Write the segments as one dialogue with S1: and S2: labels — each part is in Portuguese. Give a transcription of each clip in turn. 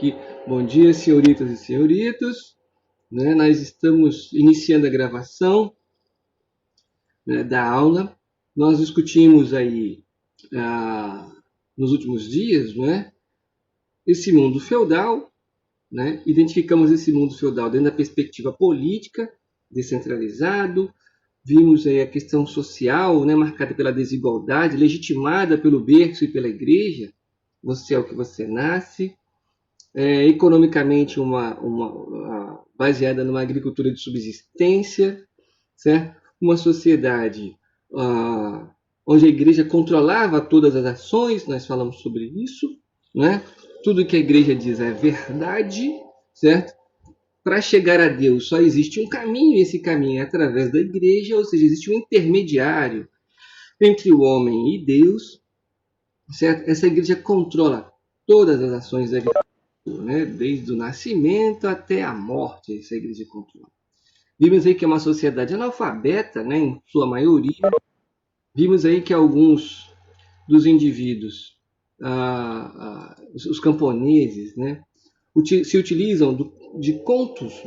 S1: aqui. Bom dia, senhoritas e senhoritos. Nós estamos iniciando a gravação, da aula. Nós discutimos aí, nos últimos dias, esse mundo feudal, identificamos esse mundo feudal dentro da perspectiva política, descentralizado. Vimos aí a questão social, marcada pela desigualdade, legitimada pelo berço e pela igreja. Você é o que você nasce. Economicamente baseada numa agricultura de subsistência, certo? Uma sociedade onde a igreja controlava todas as ações, nós falamos sobre isso, Tudo que a igreja diz é verdade, certo? Para chegar a Deus só existe um caminho, e esse caminho é através da igreja, ou seja, existe um intermediário entre o homem e Deus, certo? Essa igreja controla todas as ações da vida, desde o nascimento até a morte, essa igreja controla. Vimos aí que é uma sociedade analfabeta, em sua maioria. Vimos aí que alguns dos indivíduos, os camponeses, se utilizam de contos,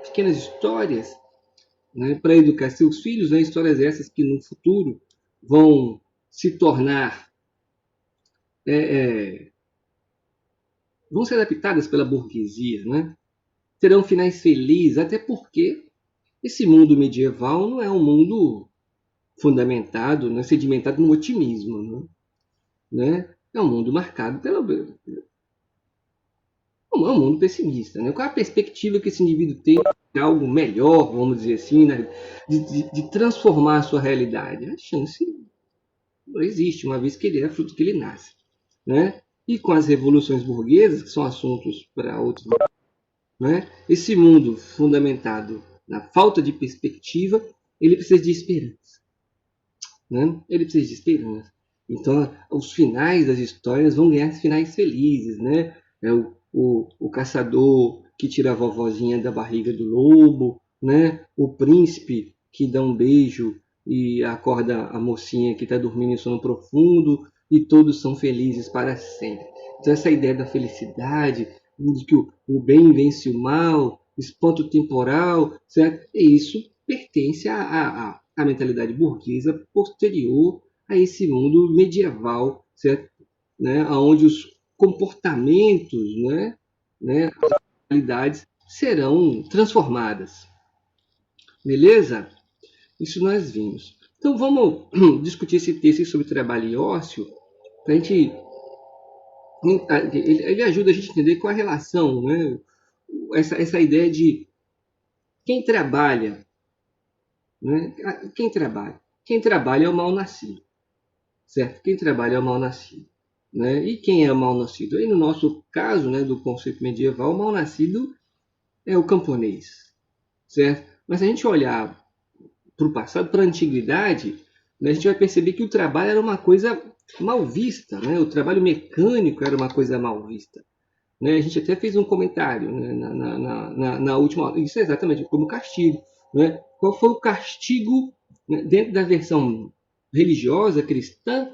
S1: pequenas histórias, para educar seus filhos, histórias essas que no futuro vão se tornar, vão ser adaptadas pela burguesia, terão finais felizes, até porque esse mundo medieval não é um mundo fundamentado, sedimentado no otimismo, É um mundo marcado é um mundo pessimista, Qual é a perspectiva que esse indivíduo tem de algo melhor, vamos dizer assim, de transformar a sua realidade? A chance não existe, uma vez que ele é fruto que ele nasce, E com as revoluções burguesas, que são assuntos para outros, Esse mundo fundamentado na falta de perspectiva, ele precisa de esperança, Ele precisa de esperança. Então, os finais das histórias vão ganhar finais felizes, É o caçador que tira a vovozinha da barriga do lobo, O príncipe que dá um beijo e acorda a mocinha que está dormindo em sono profundo, e todos são felizes para sempre. Então, essa ideia da felicidade, de que o bem vence o mal, espanto temporal, certo? E isso pertence à mentalidade burguesa posterior a esse mundo medieval, certo? Onde os comportamentos, as realidades serão transformadas. Beleza? Isso nós vimos. Então vamos discutir esse texto sobre trabalho e ócio, para a gente. Ele ajuda a gente a entender qual é a relação, essa ideia de quem trabalha, Quem trabalha? Quem trabalha é o mal-nascido, certo? Quem trabalha é o mal-nascido. E quem é o mal-nascido? Aí no nosso caso, do conceito medieval, o mal-nascido é o camponês, certo? Mas se a gente olhar para o passado, para a antiguidade, a gente vai perceber que o trabalho era uma coisa mal vista, O trabalho mecânico era uma coisa mal vista. A gente até fez um comentário, na última aula, isso é exatamente como castigo. Qual foi o castigo, dentro da versão religiosa cristã?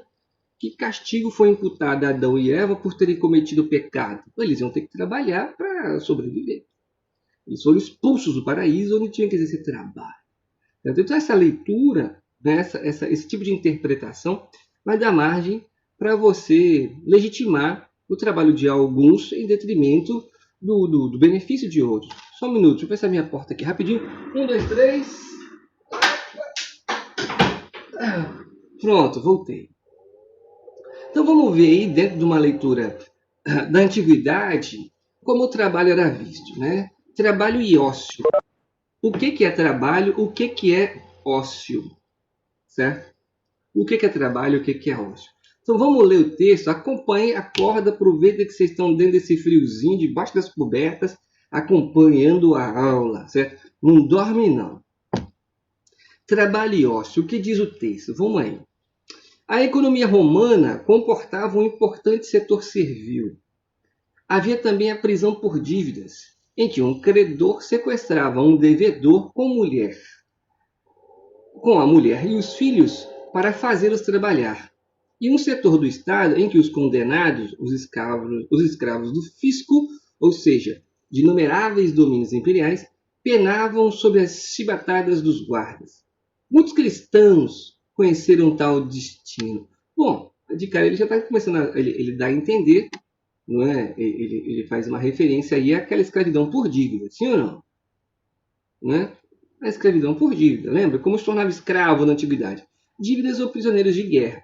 S1: Que castigo foi imputado a Adão e Eva por terem cometido o pecado? Eles iam ter que trabalhar para sobreviver. Eles foram expulsos do paraíso, onde tinham que exercer trabalho. Então, essa leitura, esse tipo de interpretação, vai dar margem para você legitimar o trabalho de alguns em detrimento do benefício de outros. Só um minuto, deixa eu fechar minha porta aqui rapidinho. 1, 2, 3. Pronto, voltei. Então vamos ver aí, dentro de uma leitura da antiguidade, como o trabalho era visto, Trabalho e ócio. O que é trabalho? O que é ócio? Certo? O que é trabalho? O que é ócio? Então vamos ler o texto, acompanhe, acorda, aproveita que vocês estão dentro desse friozinho, debaixo das cobertas, acompanhando a aula, certo? Não dorme não. Trabalho e ócio, o que diz o texto? Vamos aí. A economia romana comportava um importante setor servil. Havia também a prisão por dívidas, em que um credor sequestrava um devedor com a mulher e os filhos para fazê-los trabalhar, e um setor do Estado em que os condenados, os escravos do fisco, ou seja, de inumeráveis domínios imperiais, penavam sob as chibatadas dos guardas. Muitos cristãos conheceram tal destino. Bom, de cara ele já está começando ele dá a entender, não é? Ele faz uma referência aí àquela escravidão por dívida, sim ou não? Né? A escravidão por dívida, lembra? Como se tornava escravo na antiguidade? Dívidas ou prisioneiros de guerra.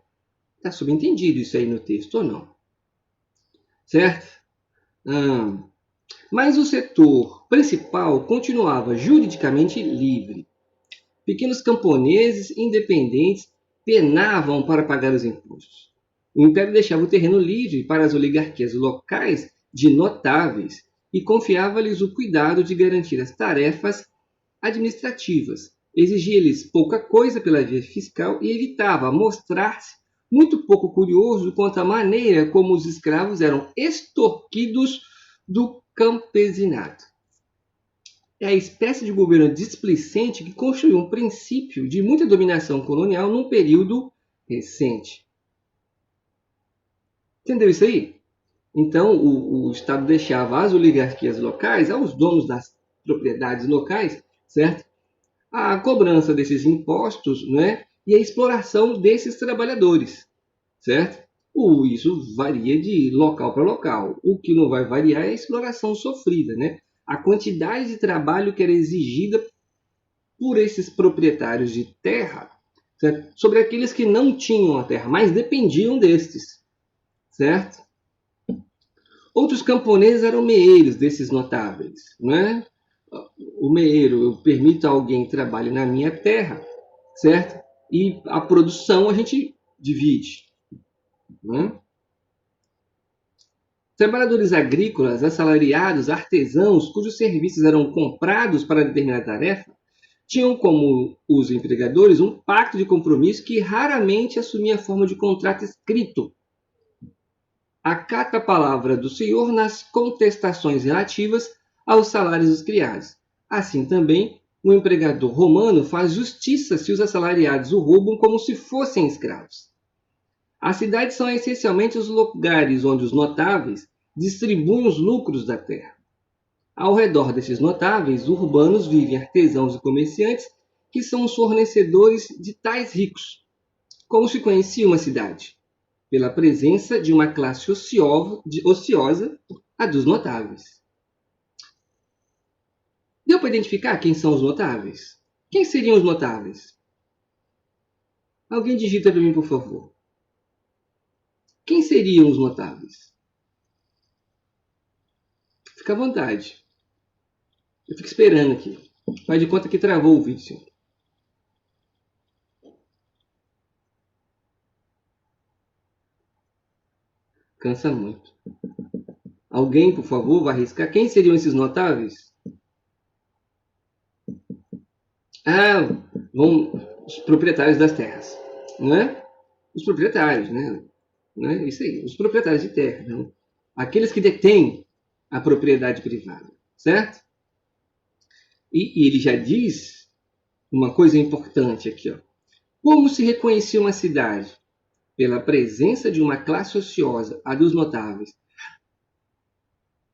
S1: Está subentendido isso aí no texto ou não? Certo? Mas o setor principal continuava juridicamente livre. Pequenos camponeses independentes penavam para pagar os impostos. O império deixava o terreno livre para as oligarquias locais de notáveis e confiava-lhes o cuidado de garantir as tarefas administrativas. Exigia-lhes pouca coisa pela via fiscal e evitava mostrar-se muito pouco curioso quanto à maneira como os escravos eram extorquidos do campesinado. É a espécie de governo displicente que construiu um princípio de muita dominação colonial num período recente. Entendeu isso aí? Então, o Estado deixava às oligarquias locais, aos donos das propriedades locais, certo? A cobrança desses impostos, né? E a exploração desses trabalhadores, certo? Isso varia de local para local. O que não vai variar é a exploração sofrida, né? A quantidade de trabalho que era exigida por esses proprietários de terra, certo? Sobre aqueles que não tinham a terra, mas dependiam destes, certo? Outros camponeses eram meeiros desses notáveis, né? O meeiro, eu permito a alguém que trabalhe na minha terra, certo? E a produção a gente divide, né? Trabalhadores agrícolas, assalariados, artesãos, cujos serviços eram comprados para determinada tarefa, tinham como os empregadores um pacto de compromisso que raramente assumia a forma de contrato escrito. Acata a palavra do senhor nas contestações relativas aos salários dos criados. Assim também, o empregador romano faz justiça se os assalariados o roubam como se fossem escravos. As cidades são essencialmente os lugares onde os notáveis distribuem os lucros da terra. Ao redor desses notáveis urbanos vivem artesãos e comerciantes, que são os fornecedores de tais ricos. Como se conhecia uma cidade? Pela presença de uma classe ociosa, a dos notáveis. Deu para identificar quem são os notáveis? Quem seriam os notáveis? Alguém digita para mim, por favor. Quem seriam os notáveis? Fica à vontade. Eu fico esperando aqui. Faz de conta que travou o vídeo, senhor. Cansa muito. Alguém, por favor, vai arriscar? Quem seriam esses notáveis? Os proprietários das terras, não é? Os proprietários, né? Não é? Isso aí, os proprietários de terra, não? Aqueles que detêm a propriedade privada, certo? E ele já diz uma coisa importante aqui, ó. Como se reconhecia uma cidade? Pela presença de uma classe ociosa, a dos notáveis.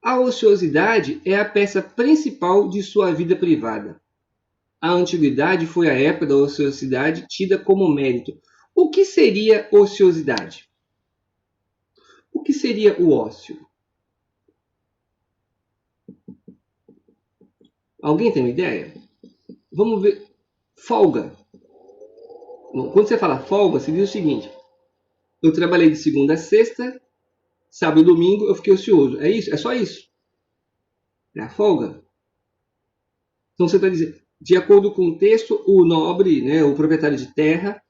S1: A ociosidade é a peça principal de sua vida privada. A antiguidade foi a época da ociosidade tida como mérito. O que seria ociosidade? O que seria o ócio? Alguém tem uma ideia? Vamos ver. Folga. Quando você fala folga, você diz o seguinte: eu trabalhei de segunda a sexta, sábado e domingo eu fiquei ocioso. É isso? É só isso? É a folga? Então você está dizendo, de acordo com o texto, o nobre, né, o proprietário de terra,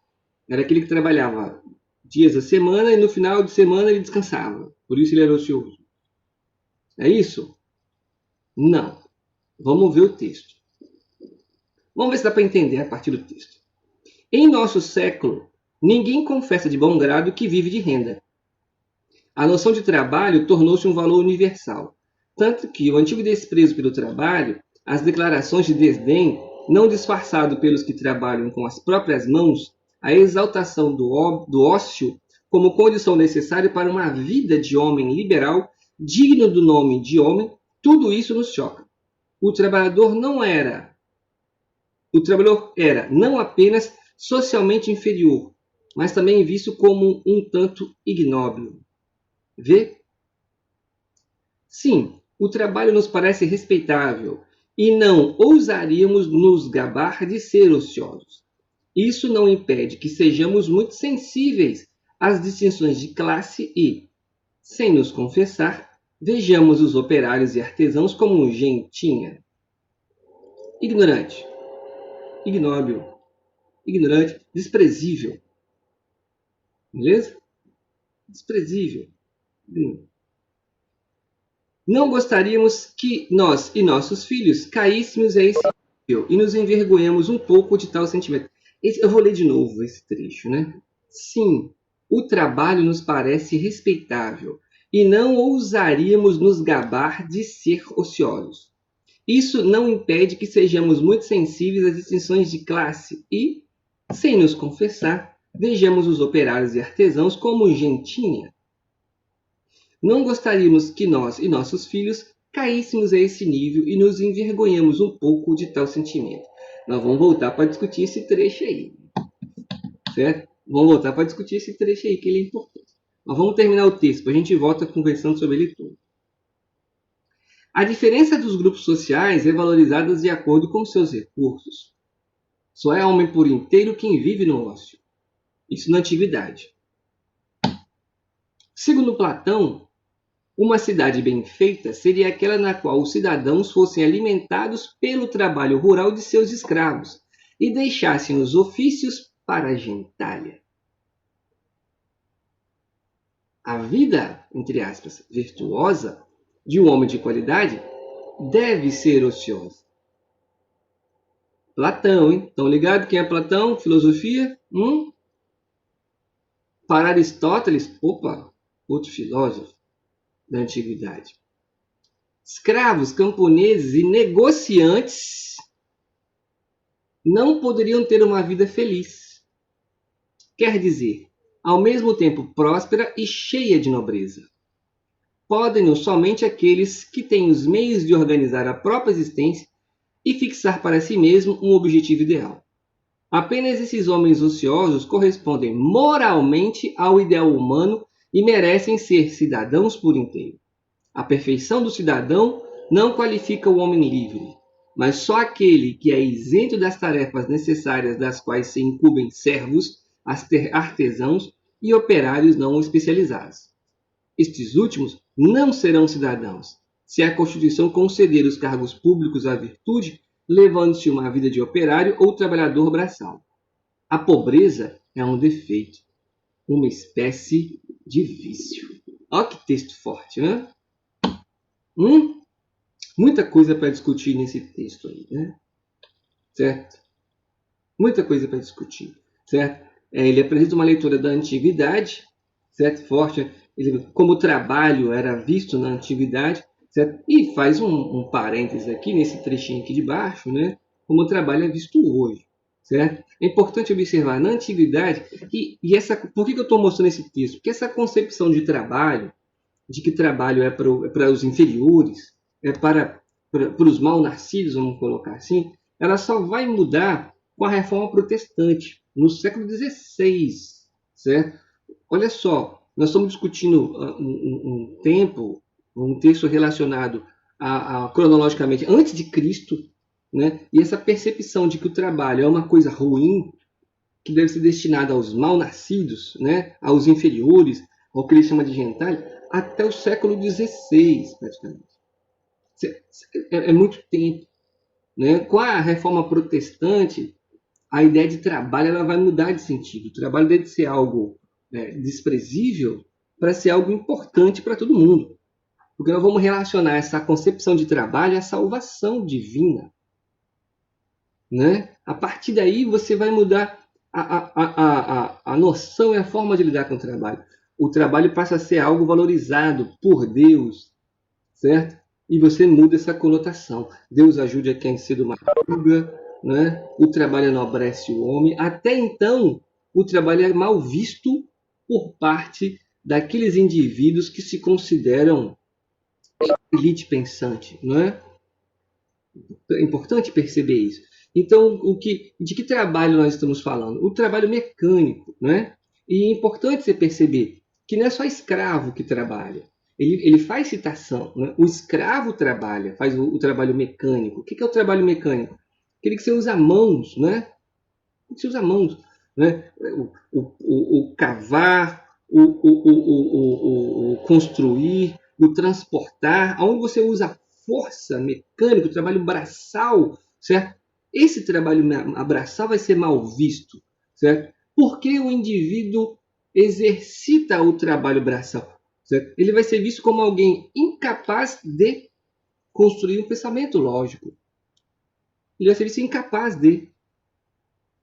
S1: era aquele que trabalhava dias da semana e no final de semana ele descansava. Por isso ele era ocioso. É isso? Não. Vamos ver o texto. Vamos ver se dá para entender a partir do texto. Em nosso século, ninguém confessa de bom grado que vive de renda. A noção de trabalho tornou-se um valor universal, tanto que o antigo desprezo pelo trabalho, as declarações de desdém, não disfarçado pelos que trabalham com as próprias mãos, a exaltação do ócio como condição necessária para uma vida de homem liberal, digno do nome de homem, Tudo isso nos choca. O trabalhador era não apenas socialmente inferior, mas também visto como um tanto ignóbil. Vê? Sim, o trabalho nos parece respeitável e não ousaríamos nos gabar de ser ociosos. Isso não impede que sejamos muito sensíveis às distinções de classe e, sem nos confessar, vejamos os operários e artesãos como gentinha. Ignorante, ignóbil, ignorante, desprezível. Beleza? Desprezível. Não gostaríamos que nós e nossos filhos caíssemos a esse nível e nos envergonhamos um pouco de tal sentimento. Eu vou ler de novo esse trecho, né? Sim, o trabalho nos parece respeitável e não ousaríamos nos gabar de ser ociosos. Isso não impede que sejamos muito sensíveis às distinções de classe e, sem nos confessar, vejamos os operários e artesãos como gentinha. Não gostaríamos que nós e nossos filhos caíssemos a esse nível e nos envergonhamos um pouco de tal sentimento. Nós vamos voltar para discutir esse trecho aí, certo? Vamos voltar para discutir esse trecho aí, que ele é importante. Mas vamos terminar o texto, a gente volta conversando sobre ele todo. A diferença dos grupos sociais é valorizada de acordo com seus recursos. Só é homem por inteiro quem vive no ócio. Isso na antiguidade. Segundo Platão, uma cidade bem feita seria aquela na qual os cidadãos fossem alimentados pelo trabalho rural de seus escravos e deixassem os ofícios para a gentalha. A vida, entre aspas, virtuosa de um homem de qualidade deve ser ociosa. Platão, hein? Estão ligados quem é Platão? Filosofia? Para Aristóteles, outro filósofo da antiguidade. Escravos, camponeses e negociantes não poderiam ter uma vida feliz. Quer dizer, ao mesmo tempo próspera e cheia de nobreza. Podem-no somente aqueles que têm os meios de organizar a própria existência e fixar para si mesmo um objetivo ideal. Apenas esses homens ociosos correspondem moralmente ao ideal humano e merecem ser cidadãos por inteiro. A perfeição do cidadão não qualifica o homem livre, mas só aquele que é isento das tarefas necessárias das quais se incumbem servos, artesãos e operários não especializados. Estes últimos não serão cidadãos, se a Constituição conceder os cargos públicos à virtude, levando-se uma vida de operário ou trabalhador braçal. A pobreza é um defeito, uma espécie de vício. Olha que texto forte, né? Muita coisa para discutir nesse texto aí, né? Certo? Muita coisa para discutir, certo? Ele apresenta uma leitura da antiguidade, certo? Forte, como o trabalho era visto na antiguidade, certo? E faz um parênteses aqui, nesse trechinho aqui de baixo, né? Como o trabalho é visto hoje, certo? É importante observar na antiguidade, por que eu estou mostrando esse texto? Porque essa concepção de trabalho, de que trabalho é para os inferiores, é para os mal nascidos, vamos colocar assim, ela só vai mudar com a reforma protestante, no século XVI, certo? Olha só, nós estamos discutindo um tempo, um texto relacionado cronologicamente antes de Cristo, né? E essa percepção de que o trabalho é uma coisa ruim, que deve ser destinada aos mal nascidos, né? Aos inferiores, ao que ele chama de gentalha, até o século XVI, praticamente. É muito tempo, né? Com a reforma protestante, a ideia de trabalho ela vai mudar de sentido. O trabalho deve ser algo desprezível para ser algo importante para todo mundo. Porque nós vamos relacionar essa concepção de trabalho à salvação divina, né? A partir daí você vai mudar a noção e a forma de lidar com o trabalho. O trabalho passa a ser algo valorizado por Deus, certo? E você muda essa conotação. Deus ajude a quem cedo madruga, né? O trabalho enobrece o homem. Até então, o trabalho é mal visto por parte daqueles indivíduos que se consideram elite pensante, não é? É importante perceber isso. Então, de que trabalho nós estamos falando? O trabalho mecânico, né? E é importante você perceber que não é só escravo que trabalha. Ele faz citação, né? O escravo trabalha, faz o trabalho mecânico. O que é o trabalho mecânico? Aquele que você usa mãos, né? Você usa mãos, né? O cavar, o construir, o transportar, aonde você usa força mecânica, o trabalho braçal, certo? Esse trabalho braçal vai ser mal visto, certo? Porque o indivíduo exercita o trabalho braçal, certo? Ele vai ser visto como alguém incapaz de construir um pensamento lógico. Ele vai ser visto incapaz de,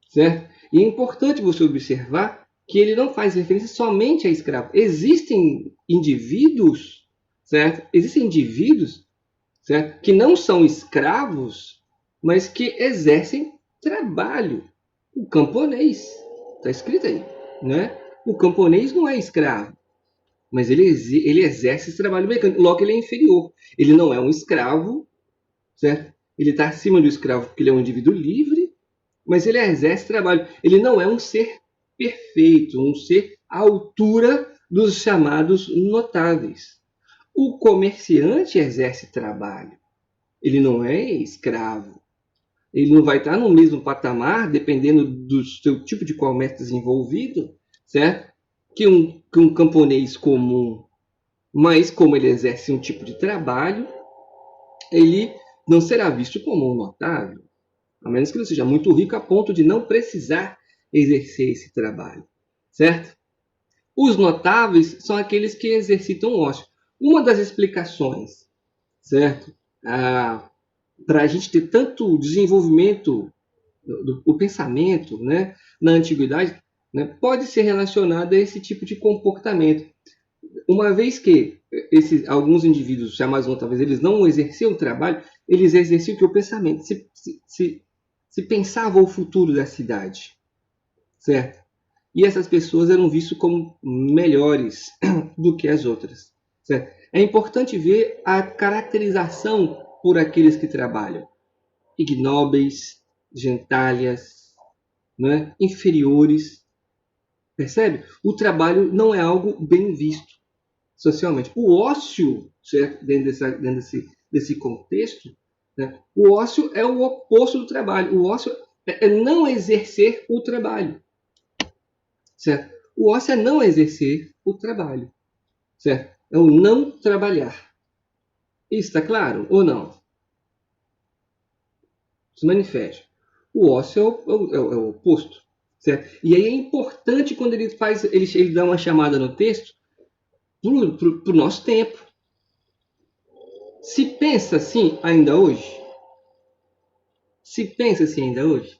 S1: certo? E é importante você observar que ele não faz referência somente a escravo. Existem indivíduos, certo? Existem indivíduos, certo? Que não são escravos, mas que exercem trabalho. O camponês, está escrito aí, né? O camponês não é escravo, mas ele exerce esse trabalho mecânico. Logo, ele é inferior. Ele não é um escravo, certo? Ele está acima do escravo porque ele é um indivíduo livre, mas ele exerce trabalho. Ele não é um ser perfeito, um ser à altura dos chamados notáveis. O comerciante exerce trabalho. Ele não é escravo. Ele não vai estar no mesmo patamar, dependendo do seu tipo de comércio desenvolvido, certo? Que um camponês comum. Mas como ele exerce um tipo de trabalho, ele não será visto como um notável. A menos que ele seja muito rico a ponto de não precisar exercer esse trabalho, certo? Os notáveis são aqueles que exercitam o ócio. Uma das explicações, certo? Para a gente ter tanto desenvolvimento do pensamento, né, na antiguidade, né, pode ser relacionada a esse tipo de comportamento. Uma vez que alguns indivíduos chamados notáveis, eles não exerciam o trabalho, eles exerciam o pensamento. Se pensava o futuro da cidade, certo? E essas pessoas eram vistas como melhores do que as outras, certo? É importante ver a caracterização por aqueles que trabalham. Ignóbeis, gentalhas, né? Inferiores, percebe? O trabalho não é algo bem visto socialmente. O ócio, certo? Desse contexto, né? O ócio é o oposto do trabalho. O ócio é não exercer o trabalho, certo? O ócio é não exercer o trabalho, certo? É o não trabalhar. Isso está claro ou não? Se manifesta. O ócio é o oposto, certo? E aí é importante quando ele dá uma chamada no texto para o nosso tempo. Se pensa assim ainda hoje? Se pensa assim ainda hoje?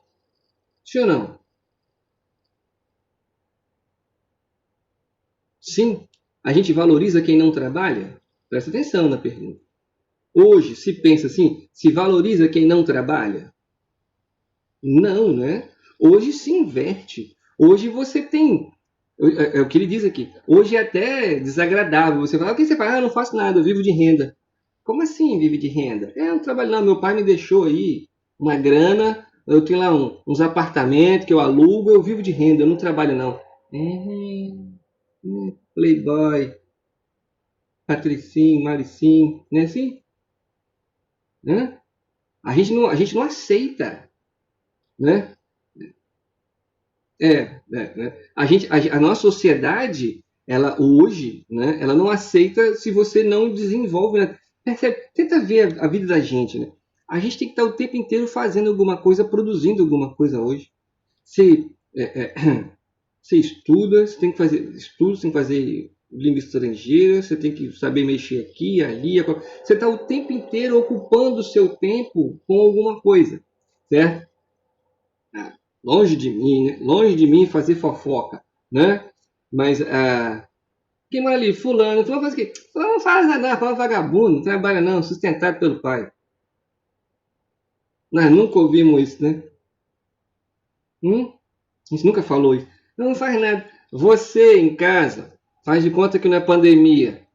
S1: Sim ou não? Sim. A gente valoriza quem não trabalha? Presta atenção na pergunta. Hoje, se pensa assim, se valoriza quem não trabalha? Não, né? Hoje se inverte. Hoje você tem. É o que ele diz aqui. Hoje é até desagradável. Você fala, o que você faz? Ah, eu não faço nada, eu vivo de renda. Como assim vive de renda? É, eu não trabalho não. Meu pai me deixou aí uma grana. Eu tenho lá uns apartamentos que eu alugo, eu vivo de renda, eu não trabalho não. Playboy, Patricinho, Maricinho, não é assim? Né? A gente não aceita, né? Né? A nossa sociedade, ela hoje, né? Ela não aceita se você não desenvolve, né? Percebe? Tenta ver a vida da gente, né? A gente tem que estar o tempo inteiro fazendo alguma coisa, produzindo alguma coisa hoje. Você, você estuda, você tem que fazer estudos, tem que fazer língua estrangeira, você tem que saber mexer aqui, ali. Você está o tempo inteiro ocupando o seu tempo com alguma coisa, certo? Longe de mim, né? Longe de mim fazer fofoca, né? Mas quem mora ali, fulano faz o quê? Fulano não faz nada, fulano é vagabundo, não trabalha não, sustentado pelo pai. Nós nunca ouvimos isso, né? A gente nunca falou isso. Não faz nada. Você em casa, faz de conta que não é pandemia.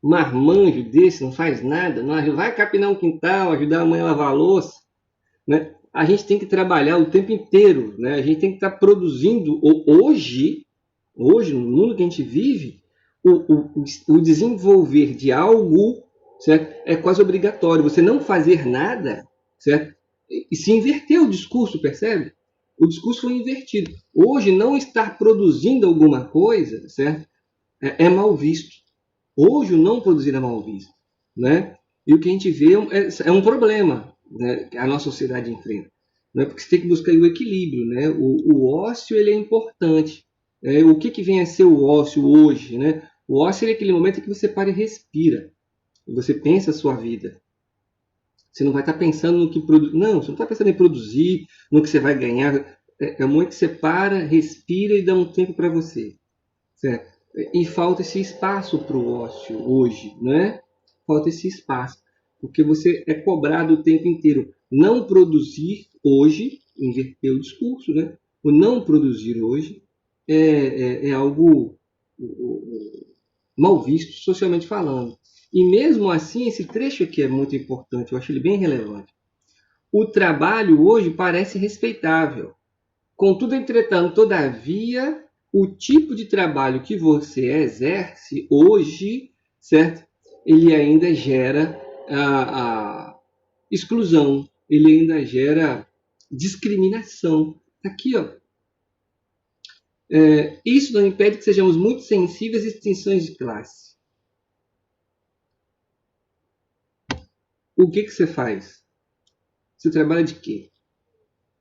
S1: marmanjo desse, não faz nada, não vai capinar um quintal, ajudar a mãe a lavar a louça, né? A gente tem que trabalhar o tempo inteiro, né? A gente tem que estar produzindo hoje no mundo que a gente vive, o desenvolver de algo, certo? É quase obrigatório. Você não fazer nada, certo? E se inverteu o discurso, percebe? O discurso foi invertido. Hoje, não estar produzindo alguma coisa, certo? É mal visto. Hoje, o não produzir é mal visto, né? E o que a gente vê é um problema, né, que a nossa sociedade enfrenta, né? Porque você tem que buscar o equilíbrio, né? O ócio ele é importante. O que vem a ser o ócio hoje, né? O ócio é aquele momento em que você para e respira, e você pensa a sua vida. Você não vai estar pensando no que produzir. Não, você não está pensando em produzir, no que você vai ganhar. É o momento que você para, respira e dá um tempo para você. Certo? E falta esse espaço para o ócio hoje, né? Falta esse espaço. Porque você é cobrado o tempo inteiro. Não produzir hoje, inverter o discurso, né? O não produzir hoje é algo mal visto, socialmente falando. E mesmo assim, esse trecho aqui é muito importante, eu acho ele bem relevante. O trabalho hoje parece respeitável. Contudo, entretanto, todavia, o tipo de trabalho que você exerce hoje, certo? Ele ainda gera a exclusão, ele ainda gera discriminação. Aqui, ó. Isso não impede que sejamos muito sensíveis às distinções de classe. O que você faz? Você trabalha de quê?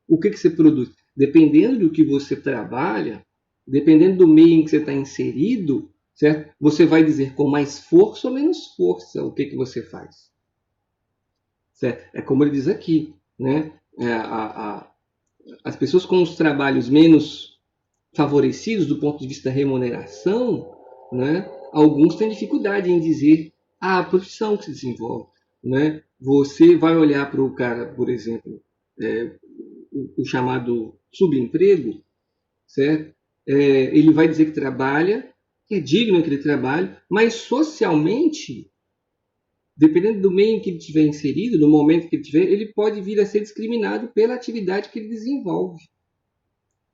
S1: O que você produz? Dependendo do que você trabalha, dependendo do meio em que você está inserido, certo? Você vai dizer com mais força ou menos força o que você faz. Certo? É como ele diz aqui, né? As pessoas com os trabalhos menos favorecidos do ponto de vista da remuneração, né? Alguns têm dificuldade em dizer a profissão que se desenvolve, né? Você vai olhar para o cara, por exemplo, o chamado subemprego, certo? Ele vai dizer que trabalha, que é digno aquele trabalho, mas socialmente, dependendo do meio em que ele estiver inserido, no momento que ele estiver, ele pode vir a ser discriminado pela atividade que ele desenvolve,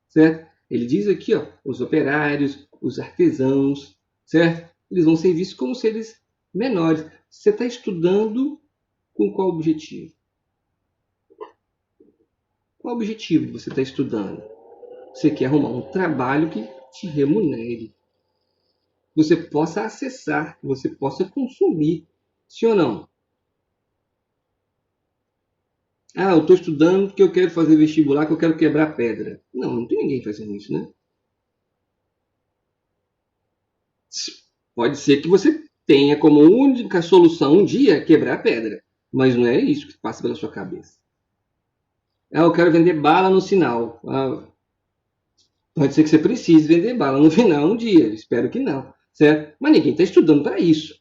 S1: certo? Ele diz aqui, ó, os operários, os artesãos, certo? Eles vão ser vistos como seres menores. Você está estudando com qual objetivo? Qual o objetivo de você estar estudando? Você quer arrumar um trabalho que te remunere, que você possa acessar, que você possa consumir. Sim ou não? Ah, eu estou estudando porque eu quero fazer vestibular, que eu quero quebrar pedra. Não, não tem ninguém fazendo isso, né? Pode ser que você tenha como única solução um dia quebrar pedra, mas não é isso que passa pela sua cabeça. Ah, eu quero vender bala no sinal. Ah, pode ser que você precise vender bala no final um dia, espero que não, certo? Mas ninguém está estudando para isso,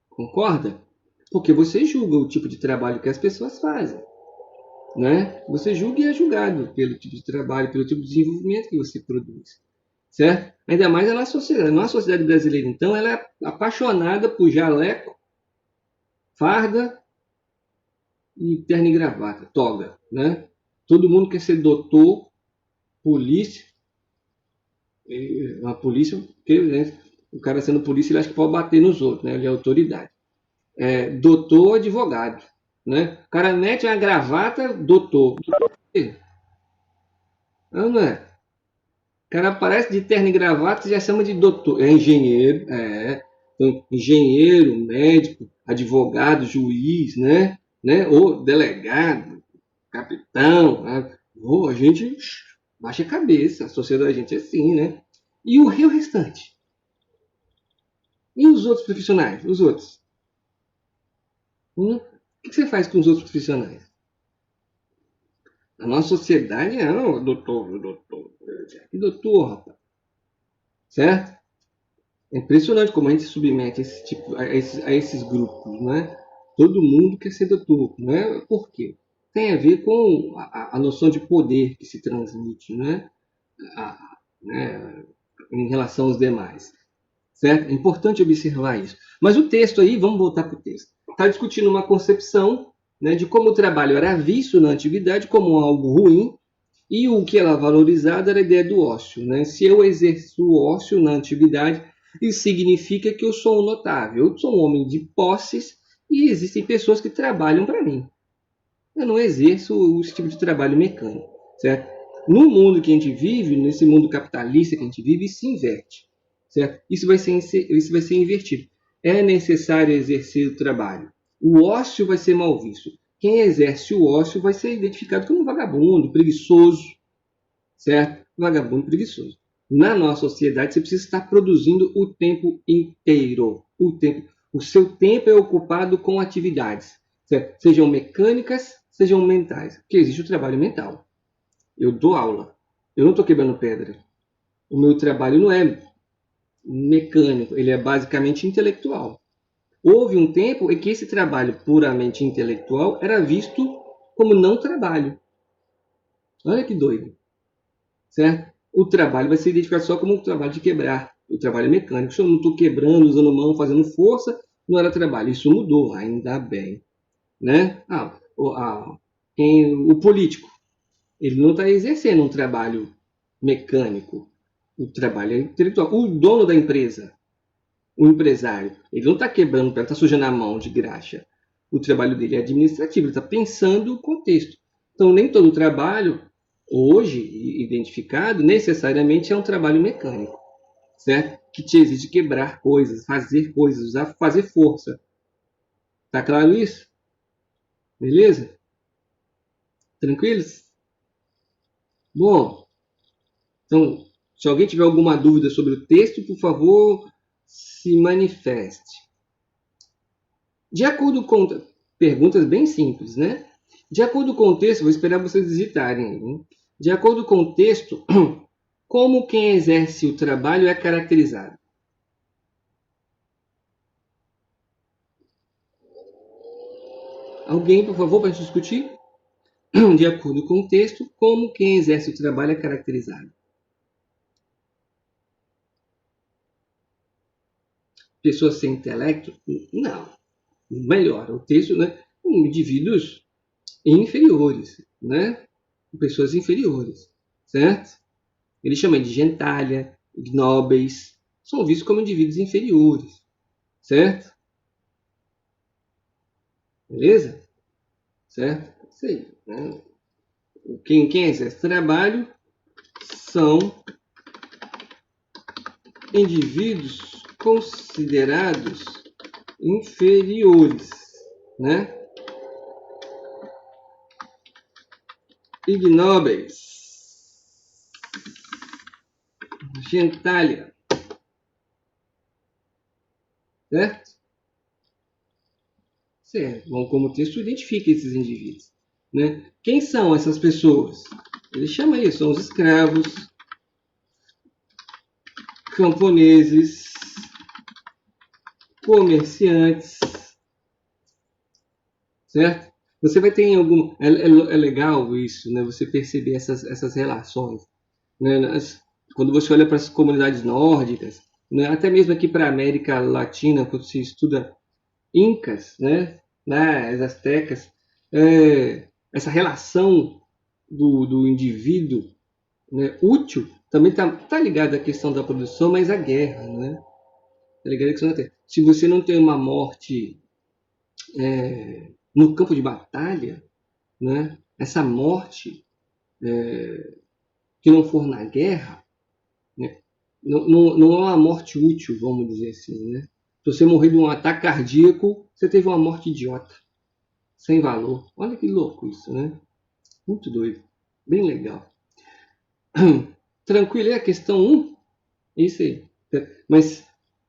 S1: concorda? Porque você julga o tipo de trabalho que as pessoas fazem, né? Você julga e é julgado pelo tipo de trabalho, pelo tipo de desenvolvimento que você produz, certo? Ainda mais a nossa sociedade. A nossa sociedade brasileira, então, ela é apaixonada por jaleco, farda e terno e gravata, toga, né? Todo mundo quer ser doutor, polícia, uma polícia, porque, né, o cara sendo polícia, ele acha que pode bater nos outros, né? Ele é autoridade. Doutor, advogado, né? O cara mete uma gravata, doutor. Não é? O cara aparece de terno e gravata e já chama de doutor. É engenheiro, então, engenheiro, médico, advogado, juiz, né? Ou delegado, capitão. Né? A gente baixa a cabeça, a sociedade da gente é assim, né? E o rio restante? E os outros profissionais? Os outros? O que você faz com os outros profissionais? A nossa sociedade é, doutor, doutor. Que doutor, rapaz? Certo? É impressionante como a gente se submete a, esses grupos, né? Todo mundo quer ser doutor, né? Por quê? Tem a ver com a noção de poder que se transmite, né? A, né? Em relação aos demais. certo? É importante observar isso. Mas o texto aí, vamos voltar para o texto, está discutindo uma concepção, né, de como o trabalho era visto na antiguidade como algo ruim e o que era valorizado era a ideia do ócio. Né? Se eu exerço o ócio na antiguidade, isso significa que eu sou um notável, eu sou um homem de posses e existem pessoas que trabalham para mim. Eu não exerço esse tipo de trabalho mecânico, certo? No mundo que a gente vive, nesse mundo capitalista que a gente vive, isso se inverte, certo? Isso vai ser invertido. É necessário exercer o trabalho. O ócio vai ser mal visto. Quem exerce o ócio vai ser identificado como vagabundo, preguiçoso, certo? Vagabundo preguiçoso. Na nossa sociedade, você precisa estar produzindo o tempo inteiro. O seu tempo é ocupado com atividades, certo? Sejam mecânicas, sejam mentais, porque existe o trabalho mental. Eu dou aula, eu não estou quebrando pedra. O meu trabalho não é mecânico, ele é basicamente intelectual. Houve um tempo em que esse trabalho puramente intelectual era visto como não trabalho. Olha que doido, certo? O trabalho vai ser identificado só como um trabalho de quebrar. O trabalho é mecânico. Se eu não estou quebrando, usando mão, fazendo força, não era trabalho. Isso mudou, ainda bem. Né? O político, ele não está exercendo um trabalho mecânico. O trabalho é intelectual. O dono da empresa, o empresário, ele não está quebrando, ele está sujando a mão de graxa. O trabalho dele é administrativo, ele está pensando o contexto. Então, nem todo trabalho, hoje identificado, necessariamente é um trabalho mecânico, certo? Que te exige quebrar coisas, fazer força. Tá claro isso? Beleza? Tranquilos? Bom, então, se alguém tiver alguma dúvida sobre o texto, por favor, se manifeste. De acordo com perguntas bem simples, né? De acordo com o texto, vou esperar vocês digitarem. Hein? De acordo com o texto, como quem exerce o trabalho é caracterizado? Alguém, por favor, para discutir? De acordo com o texto, como quem exerce o trabalho é caracterizado? Pessoas sem intelecto? Não. Melhor, o texto, né? Indivíduos inferiores, né? Pessoas inferiores, certo? Ele chama de gentalha, ignóbeis, são vistos como indivíduos inferiores, certo? Beleza? Certo? Isso aí. Né? Quem exerce trabalho são indivíduos considerados inferiores, né? Ignóbeis, gentalha, certo? Certo. Bom, como o texto identifica esses indivíduos, né? Quem são essas pessoas? Ele chama isso, são os escravos, camponeses, comerciantes, certo? Você vai ter em algum. É legal isso, né? Você perceber essas relações. Né? Quando você olha para as comunidades nórdicas, né? Até mesmo aqui para a América Latina, quando se estuda incas, né? As astecas, essa relação do indivíduo, né? Útil também tá ligada à questão da produção, mas à guerra, né? Tá ligado à questão da guerra. Se você não tem uma morte no campo de batalha, né? Essa morte que não for na guerra, né? Não é uma morte útil, vamos dizer assim, né? Se você morrer de um ataque cardíaco, você teve uma morte idiota, sem valor. Olha que louco isso, né? Muito doido, bem legal. Tranquilo, é a questão 1? Isso aí. Mas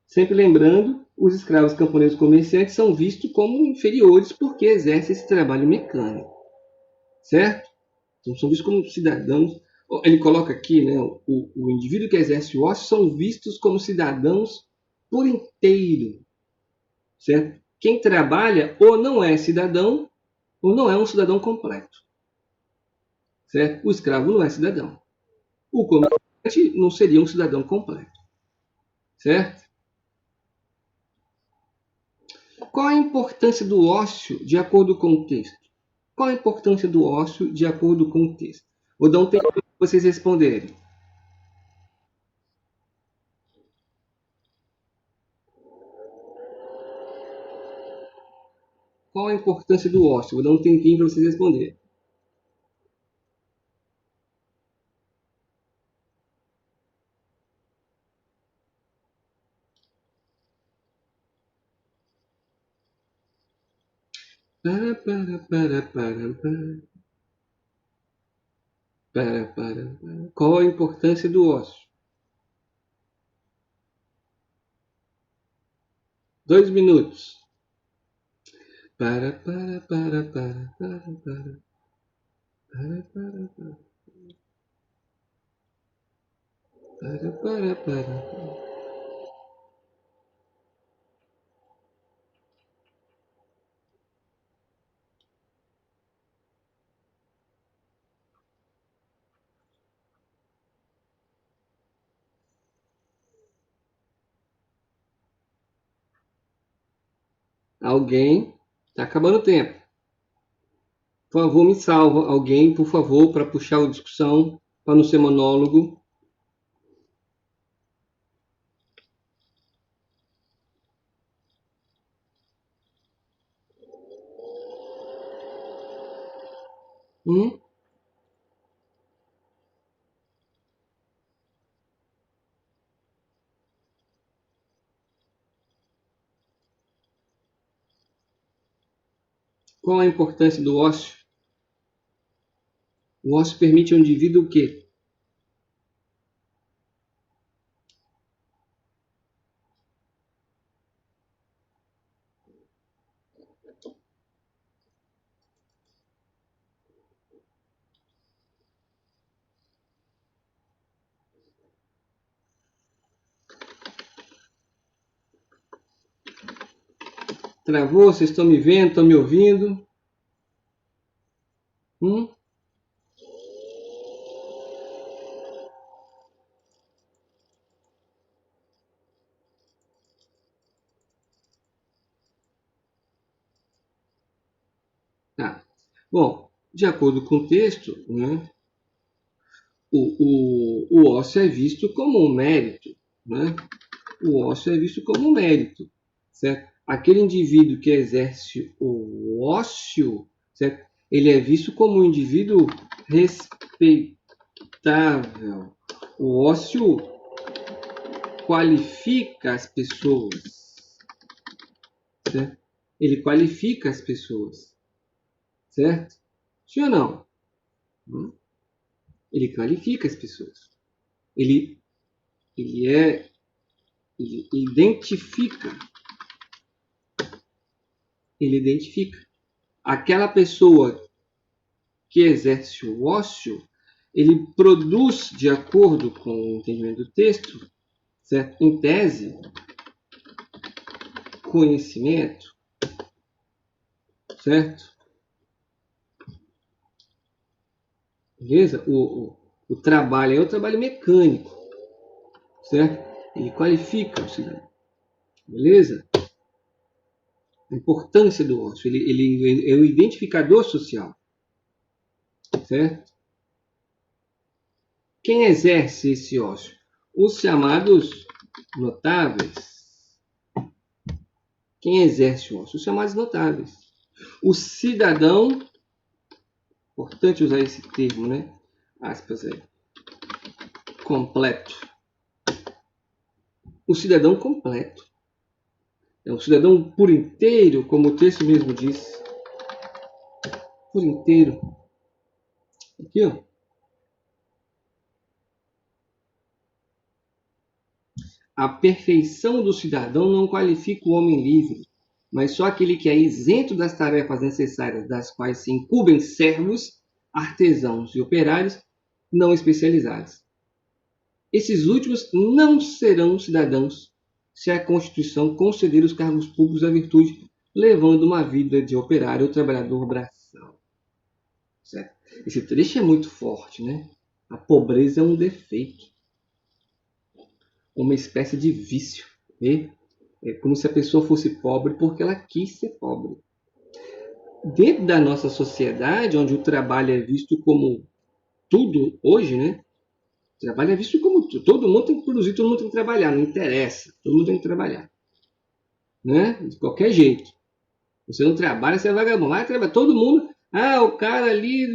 S1: sempre lembrando, os escravos camponeses comerciantes são vistos como inferiores porque exercem esse trabalho mecânico, certo? Então, são vistos como cidadãos. Ele coloca aqui, né, o indivíduo que exerce o ócio são vistos como cidadãos por inteiro, certo? Quem trabalha ou não é cidadão ou não é um cidadão completo, certo? O escravo não é cidadão. O comerciante não seria um cidadão completo, certo? Qual a importância do ócio de acordo com o texto? Qual a importância do ócio de acordo com o texto? Vou dar um tempo para vocês responderem. Qual a importância do ócio? Vou dar um tempinho para vocês responderem. Qual a importância do ócio? 2 minutos. Alguém? Tá acabando o tempo. Por favor, me salva. Alguém, por favor, para puxar a discussão, para não ser monólogo. Qual a importância do ócio? O ócio permite ao indivíduo o quê? Travou? Vocês estão me vendo? Estão me ouvindo? Tá. Bom, de acordo com o texto, né, o ócio é visto como um mérito. Né? O ócio é visto como um mérito. Certo? Aquele indivíduo que exerce o ócio, certo? Ele é visto como um indivíduo respeitável. O ócio qualifica as pessoas. Certo? Ele qualifica as pessoas. Certo? Sim ou não? Ele qualifica as pessoas. Ele identifica. Ele identifica. Aquela pessoa que exerce o ócio, ele produz, de acordo com o entendimento do texto, certo? Em tese, conhecimento, certo? Beleza? O trabalho é o trabalho mecânico, certo? Ele qualifica o cidadão. Beleza? A importância do ócio. Ele é um identificador social. Certo? Quem exerce esse ócio? Os chamados notáveis. Quem exerce o ócio? Os chamados notáveis. O cidadão, importante usar esse termo, né? Aspas aí. Completo. O cidadão completo. É um cidadão por inteiro, como o texto mesmo diz. Por inteiro. Aqui, ó. A perfeição do cidadão não qualifica o homem livre, mas só aquele que é isento das tarefas necessárias das quais se incumbem servos, artesãos e operários não especializados. Esses últimos não serão cidadãos se a Constituição conceder os cargos públicos à virtude, levando uma vida de operário ou trabalhador braçal. Certo? Esse trecho é muito forte, né? A pobreza é um defeito, uma espécie de vício. Né? É como se a pessoa fosse pobre porque ela quis ser pobre. Dentro da nossa sociedade, onde o trabalho é visto como tudo hoje, né? O trabalho é visto como tudo. Todo mundo tem que produzir, todo mundo tem que trabalhar, não interessa. Todo mundo tem que trabalhar, né? De qualquer jeito. Você não trabalha, você é vagabundo. Vai trabalhar. Todo mundo. Ah, o cara ali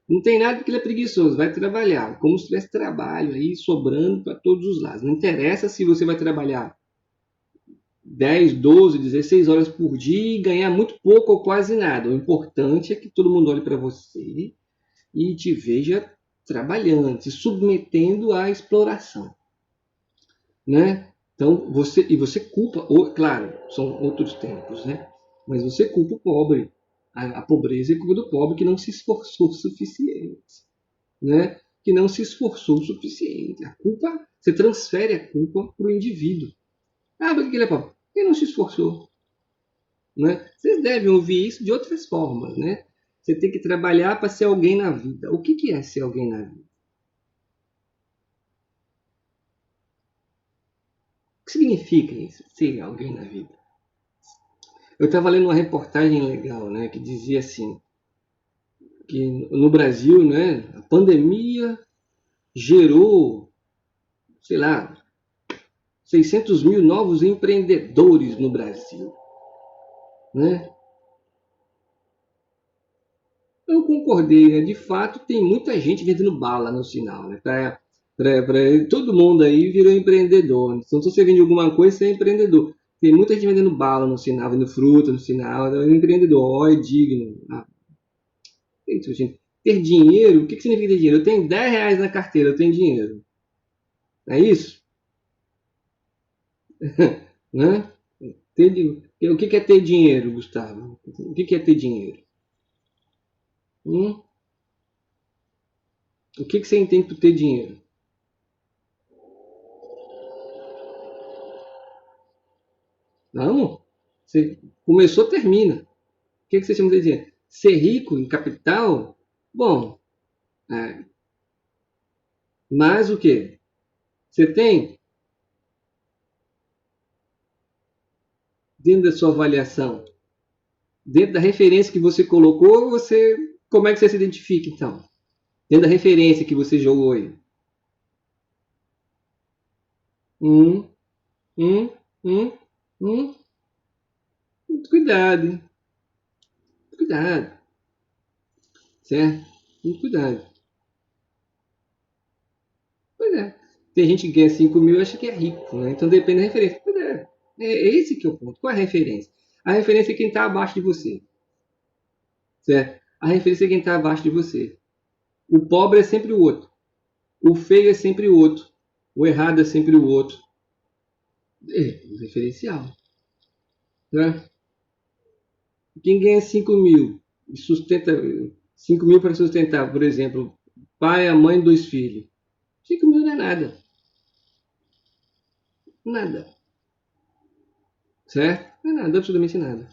S1: não tem nada porque ele é preguiçoso. Vai trabalhar. Como se tivesse trabalho aí sobrando para todos os lados. Não interessa se você vai trabalhar 10, 12, 16 horas por dia e ganhar muito pouco ou quase nada. O importante é que todo mundo olhe para você e te veja trabalhando, se submetendo à exploração, né? Então você culpa, claro, são outros tempos, né? Mas você culpa o pobre. A pobreza é culpa do pobre que não se esforçou o suficiente, né? Que não se esforçou o suficiente. A culpa, você transfere a culpa para o indivíduo. Ah, por que ele é pobre? Ele não se esforçou, né? Vocês devem ouvir isso de outras formas, né? Você tem que trabalhar para ser alguém na vida. O que é ser alguém na vida? O que significa isso, ser alguém na vida? Eu estava lendo uma reportagem legal, né, que dizia assim, que no Brasil, né, a pandemia gerou, sei lá, 600 mil novos empreendedores no Brasil, né? Eu concordei, né? De fato, tem muita gente vendendo bala no sinal, né? Todo mundo aí virou empreendedor. Então, se você vende alguma coisa, você é empreendedor. Tem muita gente vendendo bala no sinal, vendendo fruta no sinal, é empreendedor, ó, é digno. Ah, isso, gente. Ter dinheiro, o que significa ter dinheiro? Eu tenho 10 reais na carteira, eu tenho dinheiro. É isso? Né? O que é ter dinheiro, Gustavo? O que é ter dinheiro? Hum? O que você entende por ter dinheiro? Não. Você começou, termina. O que você chama de dinheiro? Ser rico em capital? Bom, é, mas o que? Você tem, dentro da sua avaliação, dentro da referência que você colocou, como é que você se identifica, então? Dentro da referência que você jogou aí. Hum, hum, hum, hum. Muito cuidado, hein? Muito cuidado, certo? Muito cuidado. Pois é. Tem gente que ganha 5 mil e acha que é rico, né? Então depende da referência. Pois é. É esse que é o ponto. Qual é a referência? A referência é quem está abaixo de você, certo? A referência é quem está abaixo de você. O pobre é sempre o outro. O feio é sempre o outro. O errado é sempre o outro. É, o referencial. Né? Quem ganha 5 mil e sustenta 5 mil para sustentar, por exemplo, pai, a mãe, dois filhos. 5 mil não é nada. Nada. Certo? Não é nada, absolutamente nada.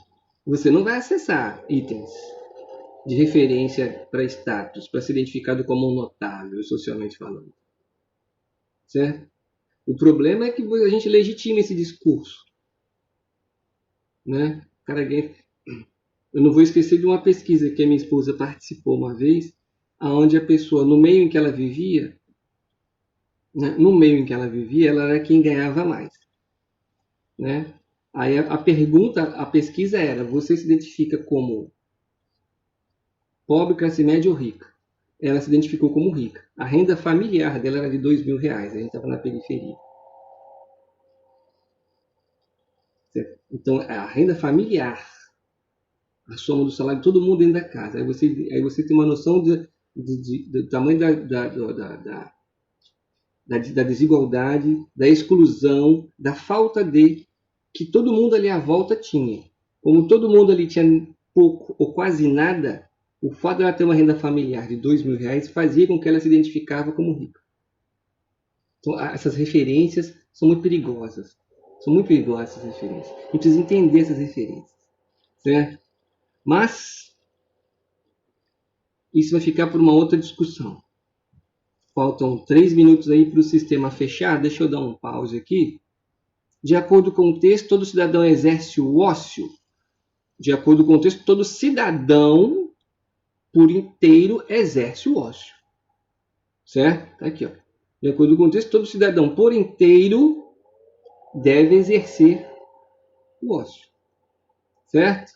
S1: Você não vai acessar itens de referência para status, para ser identificado como um notável, socialmente falando. Certo? O problema é que a gente legitima esse discurso. Né? O cara ganha. Eu não vou esquecer de uma pesquisa que a minha esposa participou uma vez, aonde a pessoa, no meio em que ela vivia, né, no meio em que ela vivia, ela era quem ganhava mais. Né? Aí a pergunta, a pesquisa era: você se identifica como pobre, classe média ou rica? Ela se identificou como rica. A renda familiar dela era de R$ 2.000, a gente estava na periferia. Certo? Então, a renda familiar, a soma do salário de todo mundo dentro da casa. Aí você tem uma noção do tamanho da desigualdade, da exclusão, da falta de que todo mundo ali à volta tinha. Como todo mundo ali tinha pouco ou quase nada, o fato de ela ter uma renda familiar de R$ 2.000 fazia com que ela se identificava como rica. Então, essas referências são muito perigosas. São muito perigosas essas referências. A gente precisa entender essas referências. Certo? Mas isso vai ficar por uma outra discussão. Faltam 3 minutos aí para o sistema fechar. Deixa eu dar um pause aqui De acordo com o texto, todo cidadão exerce o ócio. De acordo com o texto, todo cidadão por inteiro exerce o ócio. Certo? Tá aqui, ó. De acordo com o texto, todo cidadão por inteiro deve exercer o ócio. Certo?